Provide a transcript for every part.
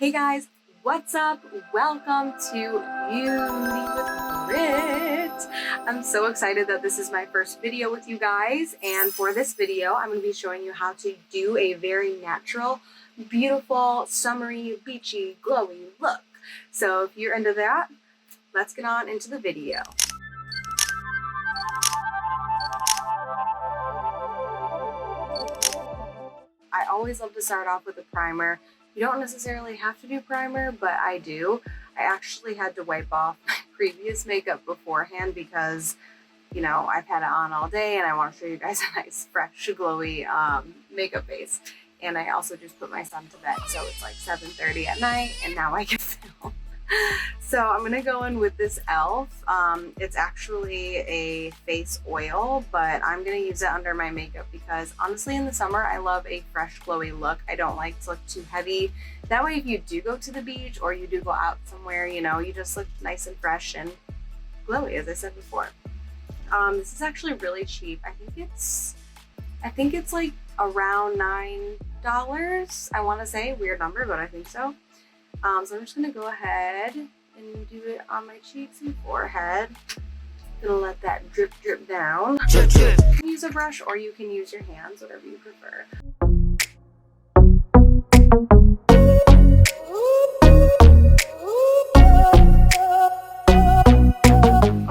Hey guys, what's up? Welcome to Beauty with Britt. I'm so excited that this is my first video with you guys, and for this video I'm going to be showing you how to do a very natural, beautiful, summery, beachy, glowy look. So if you're into that, let's get on into the video. I always love to start off with a primer. You don't necessarily have to do primer, but I do. I actually had to wipe off my previous makeup beforehand because, you know, I've had it on all day and I want to show you guys a nice, fresh, glowy makeup base. And I also just put my son to bed, so it's like 7:30 at night and now I can film. So I'm going to go in with this e.l.f. It's actually a face oil, but I'm going to use it under my makeup because honestly in the summer I love a fresh glowy look. I don't like to look too heavy. That way if you do go to the beach or you do go out somewhere, you know, you just look nice and fresh and glowy, as I said before. This is actually really cheap. I think it's like around $9. I want to say, weird number, but I think so. So I'm just going to go ahead and do it on my cheeks and forehead. Gonna let that drip drip down. Drip, drip. You can use a brush or you can use your hands, whatever you prefer.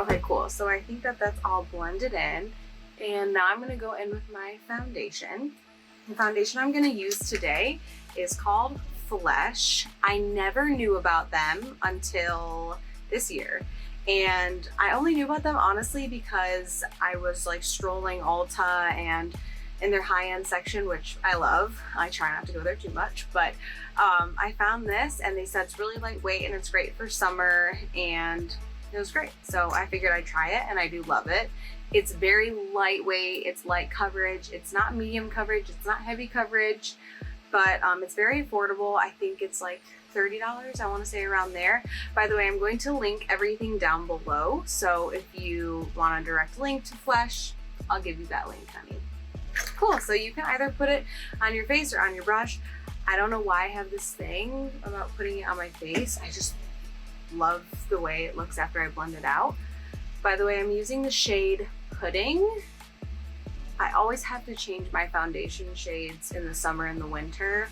Okay, cool. So I think that that's all blended in. And now I'm going to go in with my foundation. The foundation I'm going to use today is called Flesh. I never knew about them until this year, and I only knew about them honestly because I was like strolling Ulta and in their high-end section, which I love. I try not to go there too much, but I found this and they said it's really lightweight and it's great for summer, and it was great. So I figured I'd try it, and I do love it. It's very lightweight, it's light coverage, it's not medium coverage, it's not heavy coverage, but it's very affordable. I think it's like $30, I want to say around there. By the way, I'm going to link everything down below, so if you want a direct link to Flesh, I'll give you that link, honey. Cool, so you can either put it on your face or on your brush. I don't know why I have this thing about putting it on my face. I just love the way it looks after I blend it out. By the way, I'm using the shade Pudding. I always have to change my foundation shades in the summer and the winter.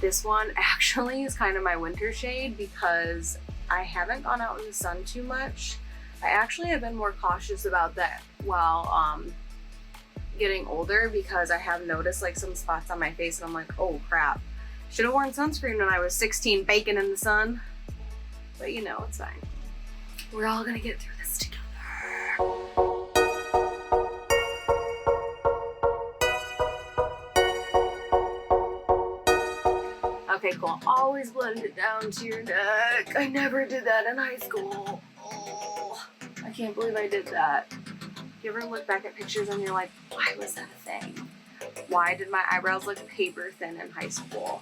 This one actually is kind of my winter shade because I haven't gone out in the sun too much. I actually have been more cautious about that while getting older because I have noticed like some spots on my face and I'm like, oh crap. Should have worn sunscreen when I was 16 baking in the sun. But you know, it's fine. We're all gonna get through this together. Okay, cool. Always blend it down to your neck. I never did that in high school. Oh, I can't believe I did that. You ever look back at pictures and you're like, why was that a thing? Why did my eyebrows look paper thin in high school?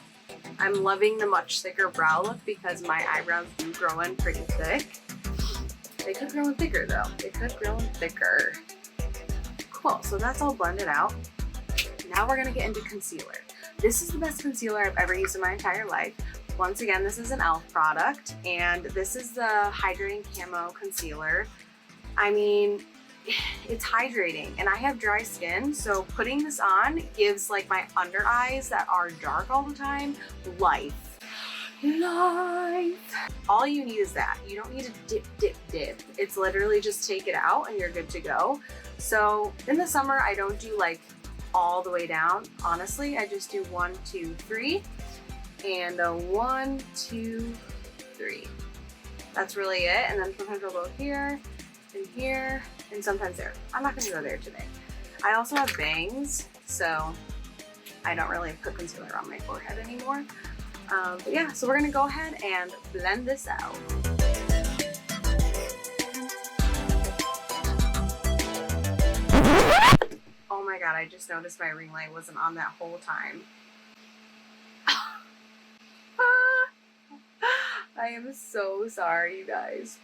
I'm loving the much thicker brow look because my eyebrows do grow in pretty thick. They could grow in thicker though. They could grow in thicker. Cool, so that's all blended out. Now we're gonna get into concealer. This is the best concealer I've ever used in my entire life. Once again, this is an e.l.f. product, and this is the Hydrating Camo Concealer. I mean, it's hydrating, and I have dry skin, so putting this on gives like my under eyes that are dark all the time, life. All you need is that. You don't need to dip, dip, dip. It's literally just take it out and you're good to go. So in the summer, I don't do like all the way down. Honestly, I just do 1, 2, 3 and a 1, 2, 3. That's really it. And then sometimes I'll go here and sometimes there. I'm not gonna go there today. I also have bangs, so I don't really put concealer on my forehead anymore. But yeah, so we're gonna go ahead and blend this out. Oh my god, I just noticed my ring light wasn't on that whole time. I am so sorry, you guys.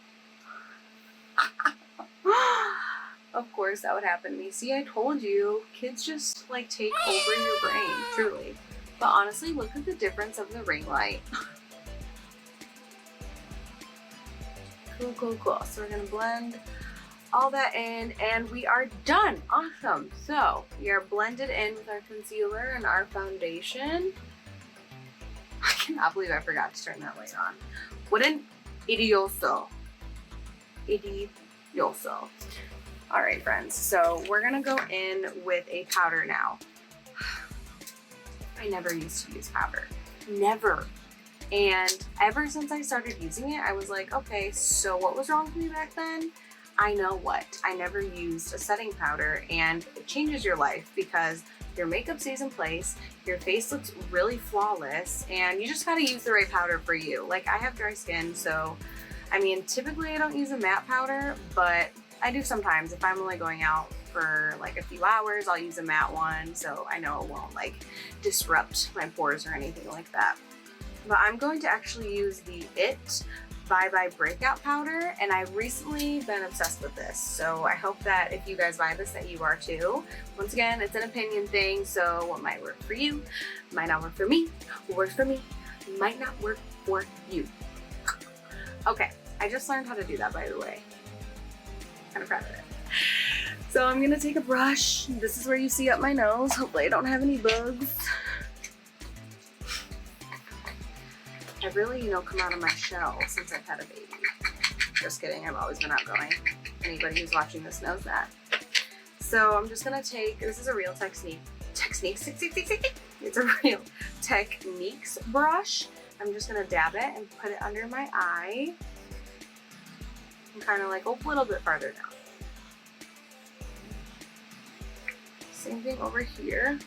Of course that would happen to me. See, I told you, kids just like take over your brain, truly. But honestly, look at the difference of the ring light. Cool, cool, cool. So we're gonna blend all that in and we are done. Awesome. So we are blended in with our concealer and our foundation. I cannot believe I forgot to turn that light on. What an idioso. Idioso. All right, friends. So we're gonna go in with a powder now. I never used to use powder. Never. And ever since I started using it, I was like, okay, so what was wrong with me back then? I know what. I never used a setting powder, and it changes your life because your makeup stays in place, your face looks really flawless, and you just gotta use the right powder for you. Like, I have dry skin, so I mean, typically I don't use a matte powder, but I do sometimes. If I'm only going out for like a few hours, I'll use a matte one, so I know it won't like disrupt my pores or anything like that. But I'm going to actually use the It by Breakout powder, and I've recently been obsessed with this, so I hope that if you guys buy this that you are too. Once again, it's an opinion thing, so what might work for you might not work for me. What works for me might not work for you. Okay, I just learned how to do that, by the way. Kind of proud of it. So I'm gonna take a brush. This is where you see up my nose. Hopefully I don't have any bugs. I've really, come out of my shell since I've had a baby. Just kidding, I've always been outgoing. Anybody who's watching this knows that. So I'm just gonna take, this is a Real Techniques. It's a Real Techniques brush. I'm just gonna dab it and put it under my eye. And kind of like a little bit farther down. Same thing over here.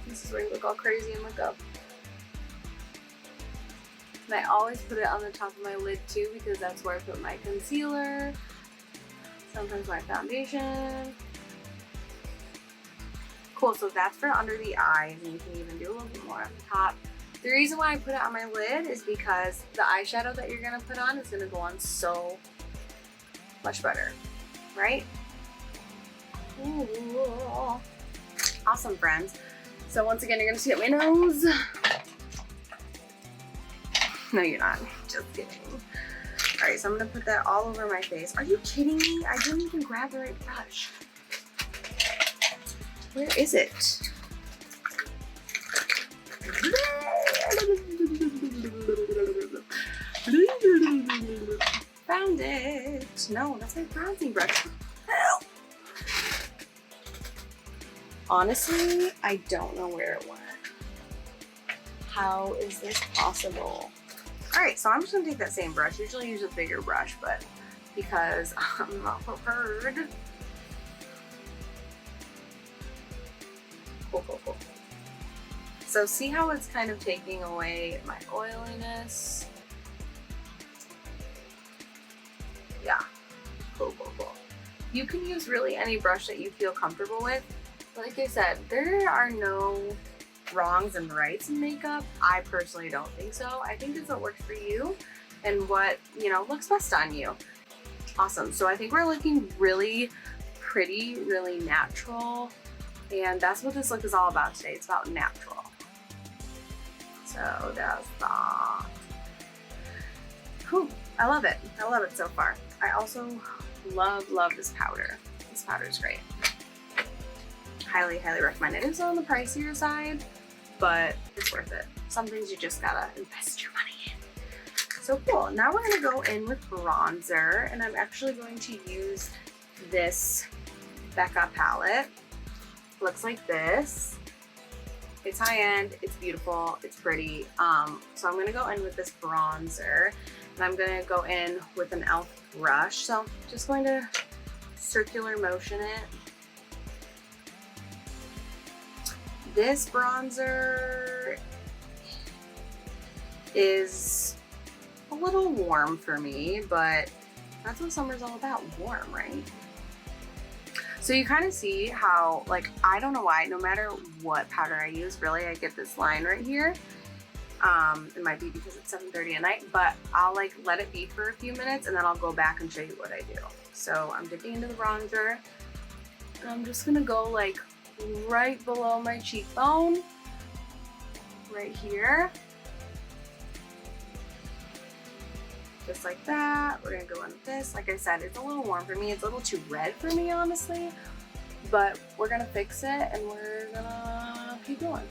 This is where you look all crazy and look up. And I always put it on the top of my lid too because that's where I put my concealer, sometimes my foundation. Cool, so that's for under the eyes, and you can even do a little bit more on the top. The reason why I put it on my lid is because the eyeshadow that you're gonna put on is gonna go on so much better, right? Ooh. Awesome, friends. So once again, you're gonna see up my nose. No, you're not. Just kidding. All right, so I'm gonna put that all over my face. Are you kidding me? I didn't even grab the right brush. Where is it? Found it. No, that's my bronzing brush. Help. Honestly, I don't know where it went. How is this possible? All right, so I'm just gonna take that same brush. Usually I use a bigger brush, but because I'm not prepared. Cool, cool, cool. So see how it's kind of taking away my oiliness? Yeah, cool, cool, cool. You can use really any brush that you feel comfortable with. Like I said, there are no wrongs and rights in makeup. I personally don't think so. I think it's what works for you and what, looks best on you. Awesome. So I think we're looking really pretty, really natural. And that's what this look is all about today. It's about natural. So that's that. Cool. I love it. I love it so far. I also love this powder. This powder is great. Highly, highly recommend it. It's on the pricier side, but it's worth it. Some things you just gotta invest your money in. So cool. Now we're gonna go in with bronzer, and I'm actually going to use this Becca palette. Looks like this. It's high-end, it's beautiful, it's pretty. So I'm gonna go in with this bronzer, and I'm gonna go in with an e.l.f. brush. So just going to circular motion it. This bronzer is a little warm for me, but that's what summer's all about, warm, right? So you kind of see how, I don't know why, no matter what powder I use, really, I get this line right here. It might be because it's 7:30 at night, but I'll let it be for a few minutes and then I'll go back and show you what I do. So I'm dipping into the bronzer, and I'm just gonna go right below my cheekbone, right here. just like that. We're gonna go in with this. Like I said, it's a little warm for me. It's a little too red for me, honestly, but we're gonna fix it and we're gonna keep going.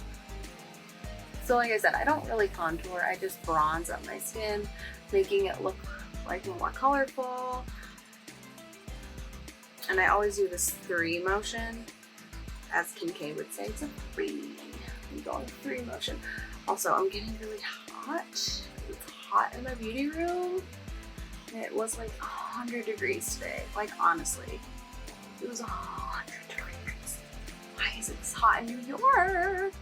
So like I said, I don't really contour. I just bronze up my skin, making it look like more colorful. And I always do this 3 motion. As Kim K would say, it's a 3. I'm going 3 motion. Also, I'm getting really hot. It's hot in my beauty room. And it was like 100 degrees today. Like, honestly, it was 100 degrees. Why is it this hot in New York?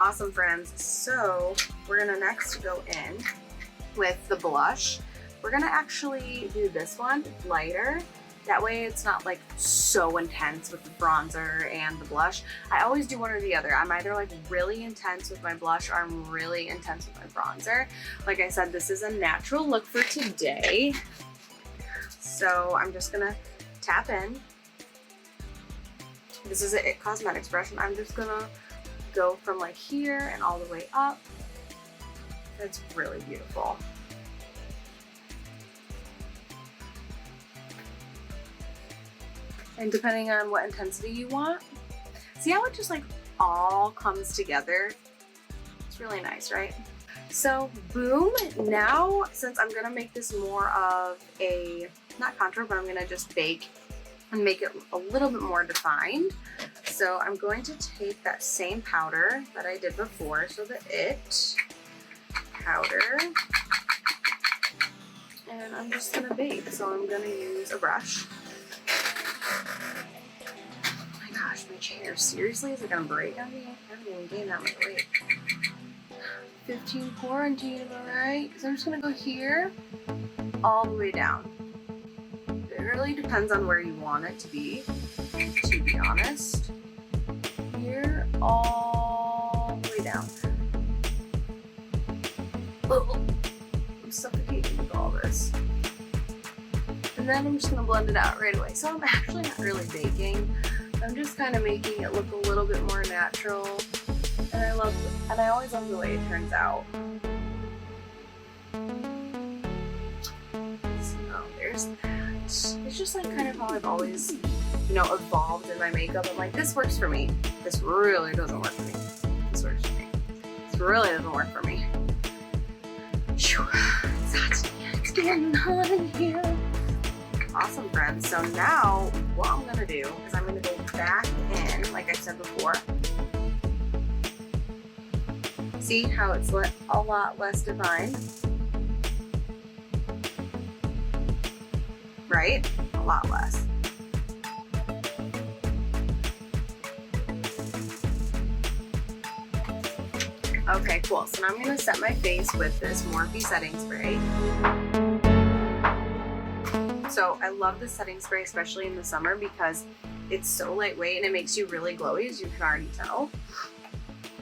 Awesome, friends. So we're gonna next go in with the blush. We're gonna actually do this one lighter. That way it's not like so intense with the bronzer and the blush. I always do one or the other. I'm either like really intense with my blush or I'm really intense with my bronzer. Like I said, this is a natural look for today. So I'm just gonna tap in. This is a IT Cosmetics brush and I'm just gonna go from like here and all the way up. It's really beautiful. And depending on what intensity you want, see how it just like all comes together? It's really nice, right? So boom, now since I'm gonna make this more of a, not contour, but I'm gonna just bake and make it a little bit more defined. So I'm going to take that same powder that I did before, so the IT powder, and I'm just gonna bake. So I'm gonna use a brush. Oh my gosh, my chair, seriously, is it gonna break on me? I haven't even gained that much weight. 15 quarantine, am I right? So I'm just gonna go here, all the way down. It really depends on where you want it to be honest. Here, all the way down. Oh, I'm suffocating with all this. And then I'm just gonna blend it out right away. So I'm actually not really baking. I'm just kind of making it look a little bit more natural. And I always love the way it turns out. So there's that. It's just like kind of how I've always, you know, evolved in my makeup. I'm like, this works for me. This really doesn't work for me. This works for me. This really doesn't work for me. Phew, it's hot. It's getting hot in here. Awesome, friends. So now what I'm gonna do is I'm gonna go back in, like I said before. See how it's a lot less defined? Right? A lot less. Okay, cool. So now I'm gonna set my face with this Morphe setting spray. So I love this setting spray, especially in the summer, because it's so lightweight and it makes you really glowy, as you can already tell.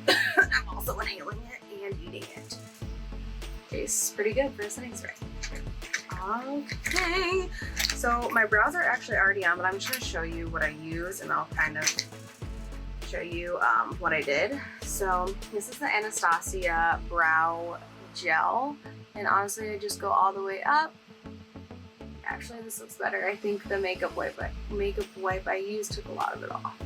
I'm also inhaling it and eating it. Tastes pretty good for a setting spray. Okay, so my brows are actually already on, but I'm just gonna show you what I use and I'll kind of show you what I did. So this is the Anastasia brow gel, and honestly I just go all the way up. Actually, this looks better. I think the makeup wipe I used took a lot of it off.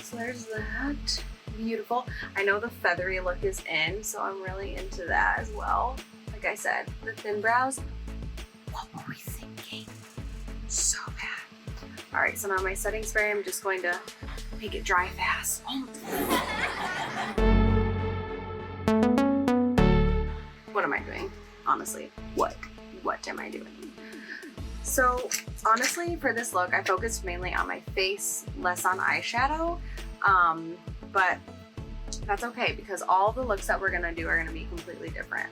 So there's that. Beautiful. I know the feathery look is in, so I'm really into that as well. Like I said, the thin brows, what were we thinking? So bad. All right, so now my setting spray, I'm just going to make it dry fast. Oh. What am I doing? Honestly, what am I doing? So honestly, for this look, I focused mainly on my face, less on eyeshadow, but that's okay because all the looks that we're gonna do are gonna be completely different.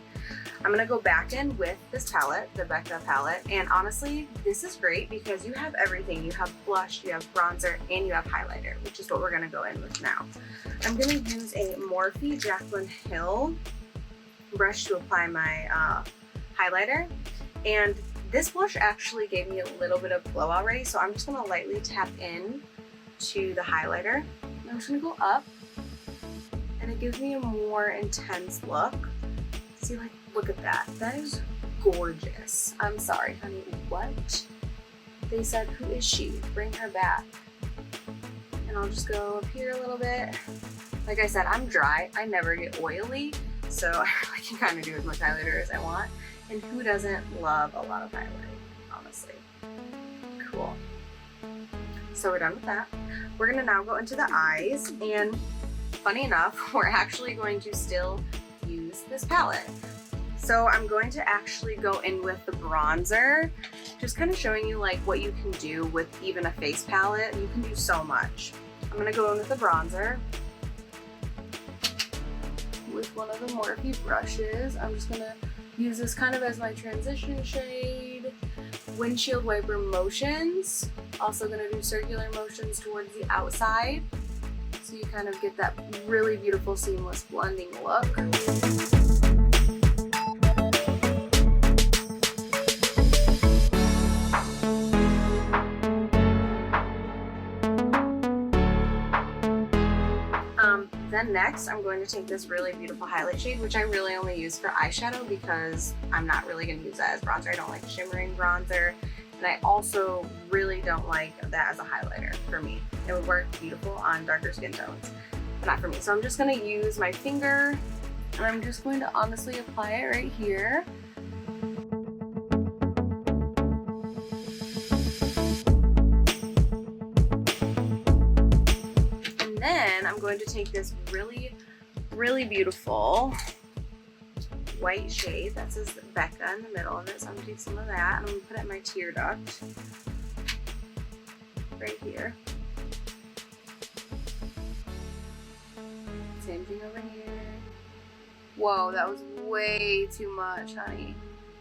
I'm gonna go back in with this palette, the Becca palette, and honestly, this is great because you have everything. You have blush, you have bronzer, and you have highlighter, which is what we're gonna go in with now. I'm gonna use a Morphe Jaclyn Hill brush to apply my highlighter, and this blush actually gave me a little bit of glow already, so I'm just gonna lightly tap in to the highlighter. I'm just gonna go up, and it gives me a more intense look. See, like, look at that. That is gorgeous. I'm sorry, honey, what? They said, who is she? Bring her back. And I'll just go up here a little bit. Like I said, I'm dry. I never get oily, so I can kind of do as much highlighter as I want. And who doesn't love a lot of highlighting, honestly? Cool. So we're done with that. We're gonna now go into the eyes, and funny enough, we're actually going to still use this palette. So I'm going to actually go in with the bronzer, just kind of showing you like what you can do with even a face palette. You can do so much. I'm gonna go in with the bronzer with one of the Morphe brushes. I'm just gonna use this kind of as my transition shade. Windshield wiper motions. Also gonna do circular motions towards the outside, so you kind of get that really beautiful seamless blending look. Then next, I'm going to take this really beautiful highlight shade, which I really only use for eyeshadow because I'm not really going to use that as bronzer. I don't like shimmering bronzer, and I also really don't like that as a highlighter for me. It would work beautiful on darker skin tones, but not for me. So I'm just going to use my finger, and I'm just going to honestly apply it right here. I'm going to take this really beautiful white shade that says Becca in the middle of it. So I'm going to take some of that and I'm going to put it in my tear duct right here. Same thing over here. Whoa, that was way too much, honey.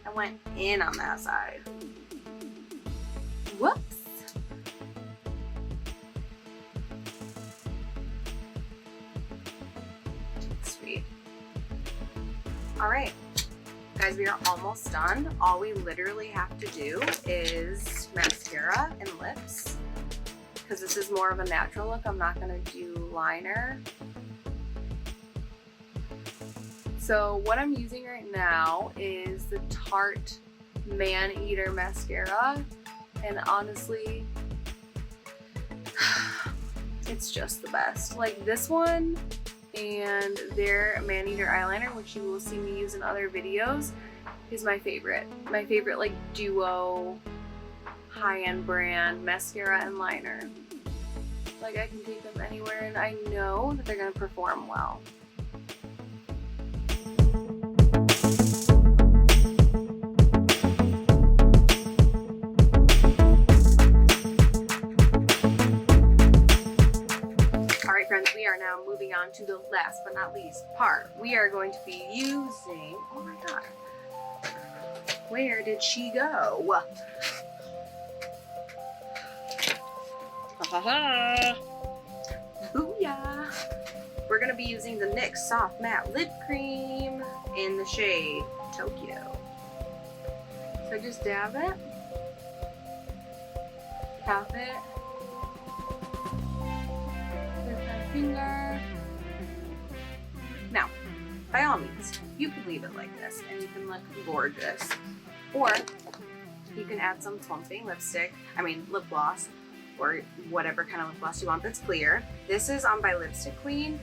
I went in on that side. Whoops. All right, guys, we are almost done. All we literally have to do is mascara and lips, because this is more of a natural look. I'm not gonna do liner. So what I'm using right now is the Tarte Man Eater mascara, and honestly, it's just the best. Like this one and their Man Eater eyeliner, which you will see me use in other videos, is my favorite. My favorite like duo high-end brand mascara and liner. Like I can take them anywhere and I know that they're gonna perform well. We are now moving on to the last but not least part. We are going to be using, oh my god, where did she go? Booyah! We're going to be using the NYX Soft Matte Lip Cream in the shade Tokyo. So just dab it, tap it, finger. Now, by all means, you can leave it like this and you can look gorgeous. Or you can add some plumping lipstick, lip gloss, or whatever kind of lip gloss you want that's clear. This is by Lipstick Queen.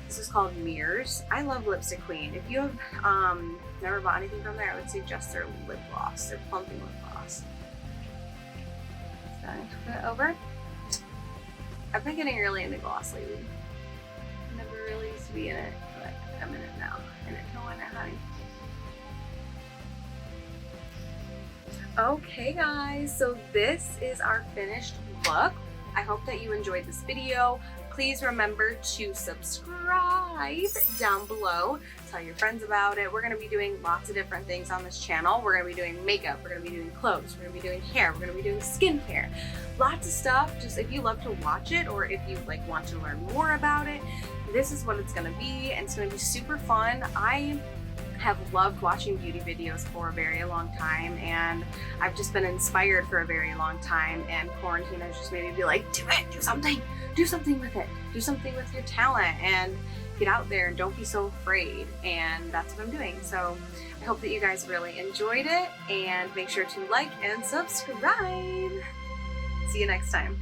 This is called Mirrors. I love Lipstick Queen. If you have never bought anything from there, I would suggest their lip gloss, their plumping lip gloss. So I'm gonna put it over. I've been getting really into gloss lately. I never really used to be in it, but I'm in it now. And it's going in, honey. Okay guys, so this is our finished look. I hope that you enjoyed this video. Please remember to subscribe down below. Tell your friends about it. We're going to be doing lots of different things on this channel. We're going to be doing makeup. We're going to be doing clothes. We're going to be doing hair. We're going to be doing skincare. Lots of stuff. Just if you love to watch it, or if you want to learn more about it, this is what it's going to be. And it's going to be super fun. I have loved watching beauty videos for a very long time, and I've just been inspired for a very long time, and quarantine has just made me be like, do it, do something with it, do something with your talent. And get out there and don't be so afraid. And that's what I'm doing. So I hope that you guys really enjoyed it, and make sure to like and subscribe. See you next time.